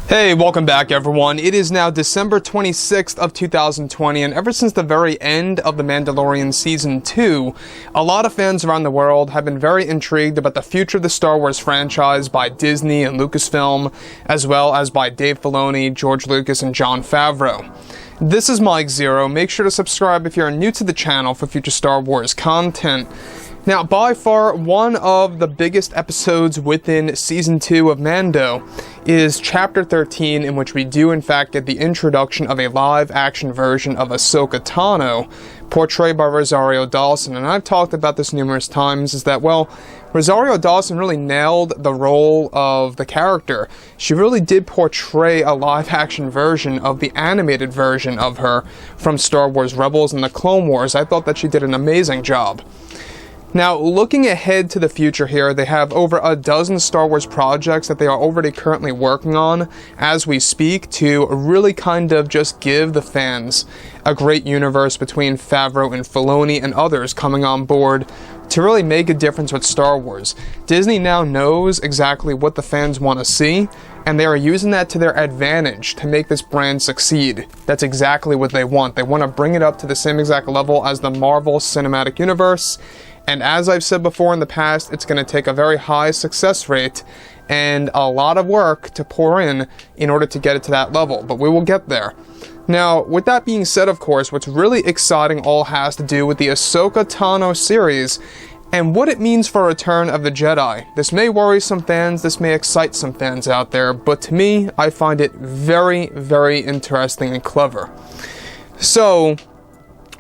Hey, welcome back everyone. It is now December 26th of 2020, and ever since the very end of The Mandalorian Season 2, a lot of fans around the world have been very intrigued about the future of the Star Wars franchise by Disney and Lucasfilm, as well as by Dave Filoni, George Lucas, and Jon Favreau. This is Mike Zero. Make sure to subscribe if you're new to the channel for future Star Wars content. Now, by far, one of the biggest episodes within Season 2 of Mando is Chapter 13, in which we do in fact get the introduction of a live-action version of Ahsoka Tano, portrayed by Rosario Dawson. And I've talked about this numerous times, is that, well, Rosario Dawson really nailed the role of the character. She really did portray a live-action version of the animated version of her from Star Wars Rebels and the Clone Wars. I thought that she did an amazing job. Now, looking ahead to the future here, they have over a dozen Star Wars projects that they are already currently working on as we speak to really kind of just give the fans a great universe between Favreau and Filoni and others coming on board to really make a difference with Star Wars. Disney now knows exactly what the fans want to see, and they are using that to their advantage to make this brand succeed. That's exactly what they want. They want to bring it up to the same exact level as the Marvel Cinematic Universe. And as I've said before in the past, it's going to take a very high success rate and a lot of work to pour in order to get it to that level, but we will get there. Now, with that being said, of course, what's really exciting all has to do with the Ahsoka Tano series and what it means for Return of the Jedi. This may worry some fans, this may excite some fans out there, but to me, I find it very, very interesting and clever. So,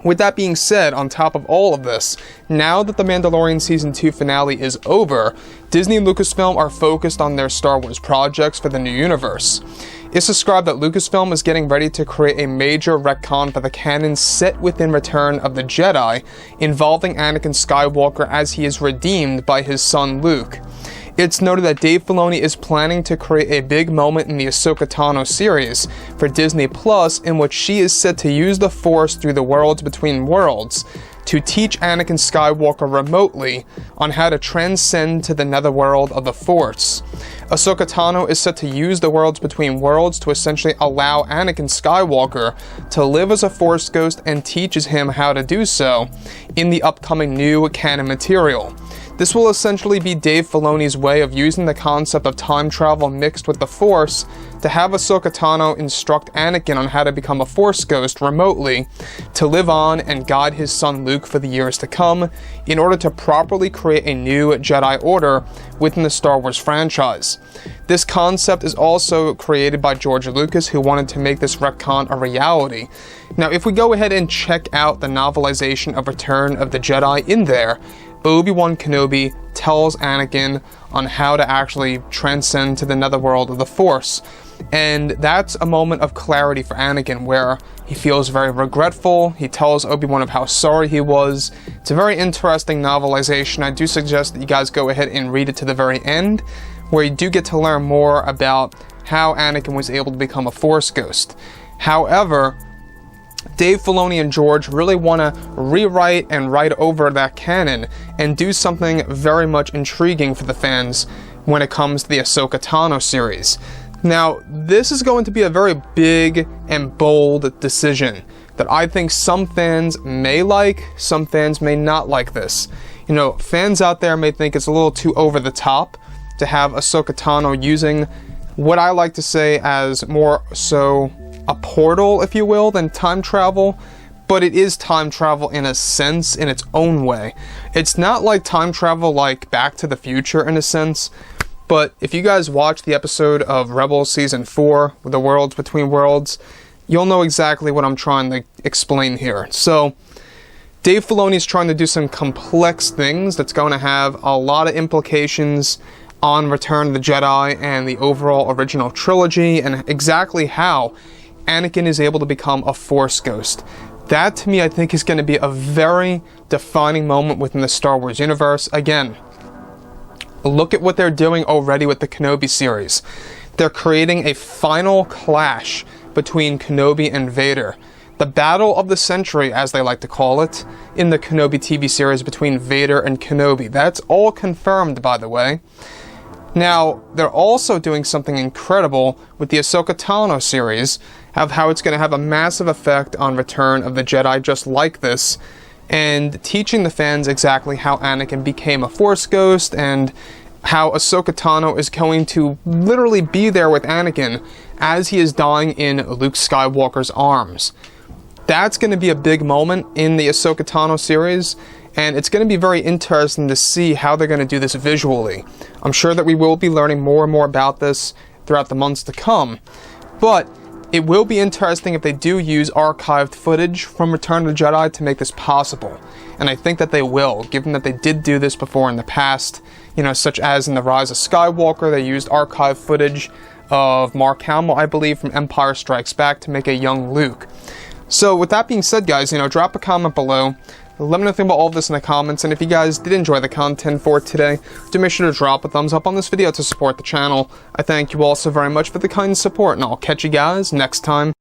with that being said, on top of all of this, now that the Mandalorian Season 2 finale is over, Disney and Lucasfilm are focused on their Star Wars projects for the new universe. It's described that Lucasfilm is getting ready to create a major retcon for the canon set within Return of the Jedi, involving Anakin Skywalker as he is redeemed by his son Luke. It's noted that Dave Filoni is planning to create a big moment in the Ahsoka Tano series for Disney Plus, in which she is said to use the Force through the worlds between worlds to teach Anakin Skywalker remotely on how to transcend to the netherworld of the Force. Ahsoka Tano is set to use the worlds between worlds to essentially allow Anakin Skywalker to live as a Force ghost and teaches him how to do so in the upcoming new canon material. This will essentially be Dave Filoni's way of using the concept of time travel mixed with the Force to have Ahsoka Tano instruct Anakin on how to become a Force ghost remotely to live on and guide his son Luke for the years to come in order to properly create a new Jedi Order within the Star Wars franchise. This concept is also created by George Lucas, who wanted to make this retcon a reality. Now, if we go ahead and check out the novelization of Return of the Jedi in there, Obi-Wan Kenobi tells Anakin on how to actually transcend to the netherworld of the Force. And that's a moment of clarity for Anakin where he feels very regretful. He tells Obi-Wan of how sorry he was. It's a very interesting novelization. I do suggest that you guys go ahead and read it to the very end, where you do get to learn more about how Anakin was able to become a Force ghost. However, Dave Filoni and George really want to rewrite and write over that canon and do something very much intriguing for the fans when it comes to the Ahsoka Tano series. Now, this is going to be a very big and bold decision that I think some fans may like, some fans may not like this. You know, fans out there may think it's a little too over the top to have Ahsoka Tano using what I like to say as more so a portal, if you will, than time travel, but it is time travel in a sense, in its own way. It's not like time travel like Back to the Future in a sense, but if you guys watch the episode of Rebels Season 4, The Worlds Between Worlds, you'll know exactly what I'm trying to explain here. So, Dave Filoni is trying to do some complex things that's going to have a lot of implications on Return of the Jedi and the overall original trilogy, and exactly how Anakin is able to become a Force ghost. That, to me, I think is going to be a very defining moment within the Star Wars universe. Again, look at what they're doing already with the Kenobi series. They're creating a final clash between Kenobi and Vader. The battle of the century, as they like to call it, in the Kenobi TV series between Vader and Kenobi. That's all confirmed, by the way. Now, they're also doing something incredible with the Ahsoka Tano series, of how it's going to have a massive effect on Return of the Jedi just like this, and teaching the fans exactly how Anakin became a Force ghost, and how Ahsoka Tano is going to literally be there with Anakin as he is dying in Luke Skywalker's arms. That's going to be a big moment in the Ahsoka Tano series, and it's going to be very interesting to see how they're going to do this visually. I'm sure that we will be learning more and more about this throughout the months to come, but it will be interesting if they do use archived footage from Return of the Jedi to make this possible. And I think that they will, given that they did do this before in the past, such as in The Rise of Skywalker, they used archived footage of Mark Hamill, I believe, from Empire Strikes Back to make a young Luke. So with that being said, guys, drop a comment below. Let me know about all of this in the comments, and if you guys did enjoy the content for today, do make sure to drop a thumbs up on this video to support the channel. I thank you all so very much for the kind support, and I'll catch you guys next time.